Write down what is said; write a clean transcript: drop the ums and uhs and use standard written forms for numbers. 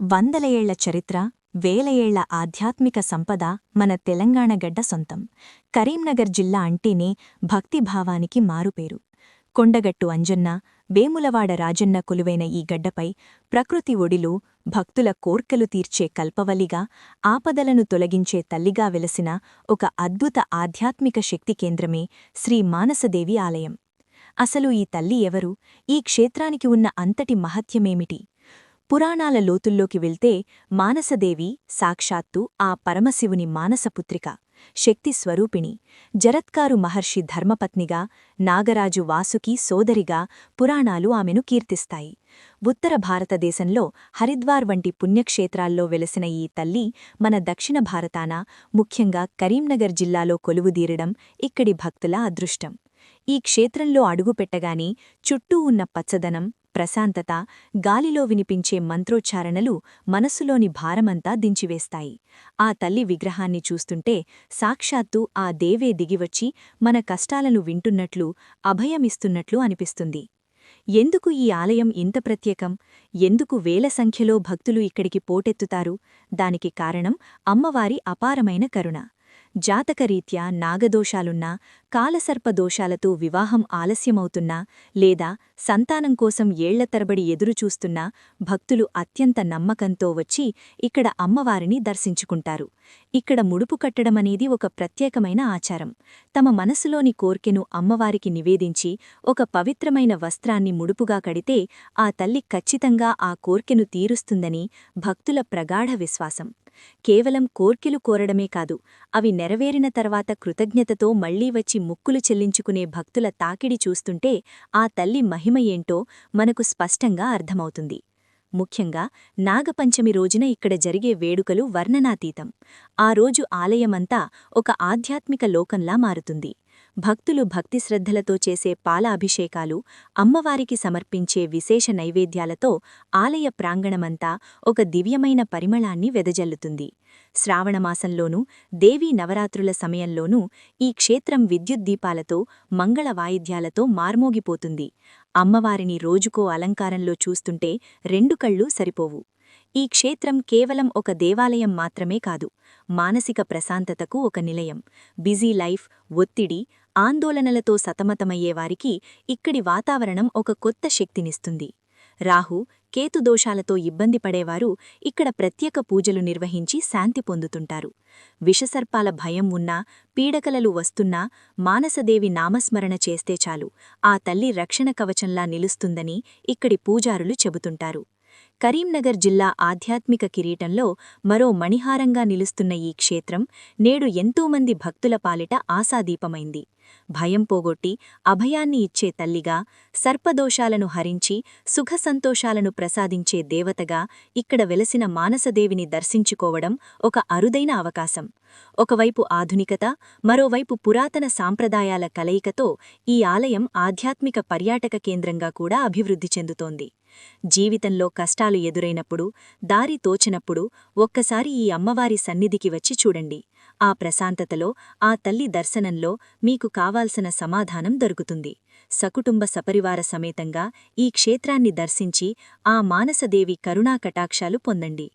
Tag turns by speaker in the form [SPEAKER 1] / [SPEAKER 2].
[SPEAKER 1] వందల ఏళ్ల చరిత్ర, వేల ఏళ్ల ఆధ్యాత్మిక సంపద మన తెలంగాణ గడ్డ సొంతం. కరీంనగర్ జిల్లా అంటేనే భక్తిభావానికి మారుపేరు. కొండగట్టు అంజన్న, వేములవాడ రాజన్న కొలువైన ఈ గడ్డపై ప్రకృతి ఒడిలో భక్తుల కోర్కెలు తీర్చే కల్పవల్లిగా, ఆపదలను తొలగించే తల్లిగా వెలసిన ఒక అద్భుత ఆధ్యాత్మిక శక్తి కేంద్రమే శ్రీ మానసదేవి ఆలయం. అసలు ఈ తల్లి ఎవరు? ఈ క్షేత్రానికి ఉన్న అంతటి మహత్యమేమిటి? పురాణాల లోతుల్లోకి వెళ్తే మానసదేవి సాక్షాత్తు ఆ పరమశివుని మానసపుత్రిక, శక్తి స్వరూపిణి, జరత్కారు మహర్షి ధర్మపత్నిగా, నాగరాజు వాసుకి సోదరిగా పురాణాలు ఆమెను కీర్తిస్తాయి. ఉత్తర భారతదేశంలో హరిద్వార్ వంటి పుణ్యక్షేత్రాల్లో వెలసిన ఈ తల్లి మన దక్షిణ భారతాన, ముఖ్యంగా కరీంనగర్ జిల్లాలో కొలువుదీరడం ఇక్కడి భక్తుల అదృష్టం. ఈ క్షేత్రంలో అడుగుపెట్టగాని చుట్టూ ఉన్న పచ్చదనం, ప్రశాంతత, గాలిలో వినిపించే మంత్రోచ్చారణలు మనస్సులోని భారమంతా దించివేస్తాయి. ఆ తల్లి విగ్రహాన్ని చూస్తుంటే సాక్షాత్తు ఆ దేవే దిగివచ్చి మన కష్టాలను వింటున్నట్లు, అభయమిస్తున్నట్లు అనిపిస్తుంది. ఎందుకు ఈ ఆలయం ఇంత ప్రత్యేకం? ఎందుకు వేల సంఖ్యలో భక్తులు ఇక్కడికి పోటెత్తుతారు? దానికి కారణం అమ్మవారి అపారమైన కరుణ. జాతకరీత్యా నాగదోషాలున్నా, కాలసర్పదోషాలతో వివాహం ఆలస్యమవుతున్నా, లేదా సంతానం కోసం ఏళ్ల తరబడి ఎదురుచూస్తున్నా భక్తులు అత్యంత నమ్మకంతో వచ్చి ఇక్కడ అమ్మవారిని దర్శించుకుంటారు. ఇక్కడ ముడుపు కట్టడమనేది ఒక ప్రత్యేకమైన ఆచారం. తమ మనసులోని కోర్కెను అమ్మవారికి నివేదించి ఒక పవిత్రమైన వస్త్రాన్ని ముడుపుగా కడితే ఆ తల్లి ఖచ్చితంగా ఆ కోర్కెను తీరుస్తుందని భక్తుల ప్రగాఢ విశ్వాసం. కేవలం కోర్కెలు కోరడమే కాదు, అవి నెరవేరిన తర్వాత కృతజ్ఞతతో మళ్లీ వచ్చి ముక్కులు చెల్లించుకునే భక్తుల తాకిడి చూస్తుంటే ఆ తల్లి మహిమ ఏంటో మనకు స్పష్టంగా అర్థమవుతుంది. ముఖ్యంగా నాగపంచమి రోజున ఇక్కడ జరిగే వేడుకలు వర్ణనాతీతం. ఆ రోజు ఆలయమంతా ఒక ఆధ్యాత్మిక లోకంలా మారుతుంది. భక్తులు భక్తిశ్రద్ధలతో చేసే పాల అభిషేకాలు, అమ్మవారికి సమర్పించే విశేష నైవేద్యాలతో ఆలయ ప్రాంగణమంతా ఒక దివ్యమైన పరిమళాన్ని వెదజల్లుతుంది. శ్రావణమాసంలోనూ, దేవీ నవరాత్రుల సమయంలోనూ ఈ క్షేత్రం విద్యుద్దీపాలతో, మంగళ వాయిద్యాలతో మార్మోగిపోతుంది. అమ్మవారిని రోజుకో అలంకారంలో చూస్తుంటే రెండు కళ్ళు సరిపోవు. ఈ క్షేత్రం కేవలం ఒక దేవాలయం మాత్రమే కాదు, మానసిక ప్రశాంతతకు ఒక నిలయం. బిజీ లైఫ్, ఒత్తిడి, ఆందోళనలతో సతమతమయ్యేవారికి ఇక్కడి వాతావరణం ఒక కొత్త శక్తినిస్తుంది. రాహు, కేతుదోషాలతో ఇబ్బంది పడేవారు ఇక్కడ ప్రత్యేక పూజలు నిర్వహించి శాంతి పొందుతుంటారు. విషసర్పాల భయం ఉన్నా, పీడకలలు వస్తున్నా మానసదేవి నామస్మరణ చేస్తే చాలు ఆ తల్లి రక్షణ కవచంలా నిలుస్తుందని ఇక్కడి పూజారులు చెబుతుంటారు. కరీంనగర్ జిల్లా ఆధ్యాత్మిక కిరీటంలో మరో మణిహారంగా నిలుస్తున్న ఈ క్షేత్రం నేడు ఎంతోమంది భక్తుల పాలిట ఆశాదీపమైంది. భయం పోగొట్టి అభయాన్ని ఇచ్చే తల్లిగా, సర్పదోషాలను హరించి సుఖసంతోషాలను ప్రసాదించే దేవతగా ఇక్కడ వెలసిన మానసదేవిని దర్శించుకోవడం ఒక అరుదైన అవకాశం. ఒకవైపు ఆధునికత, మరోవైపు పురాతన సాంప్రదాయాల కలయికతో ఈ ఆలయం ఆధ్యాత్మిక పర్యాటక కేంద్రంగా కూడా అభివృద్ధి చెందుతోంది. జీవితంలో కష్టాలు ఎదురైనప్పుడు, దారి తోచనప్పుడు ఒక్కసారి ఈ అమ్మవారి సన్నిధికి వచ్చి చూడండి. ఆ ప్రశాంతతలో, ఆ తల్లి దర్శనంలో మీకు కావాల్సిన సమాధానం దొరుకుతుంది. సకుటుంబ సపరివార సమేతంగా ఈ క్షేత్రాన్ని దర్శించి ఆ మానసదేవి కరుణా కటాక్షాలు పొందండి.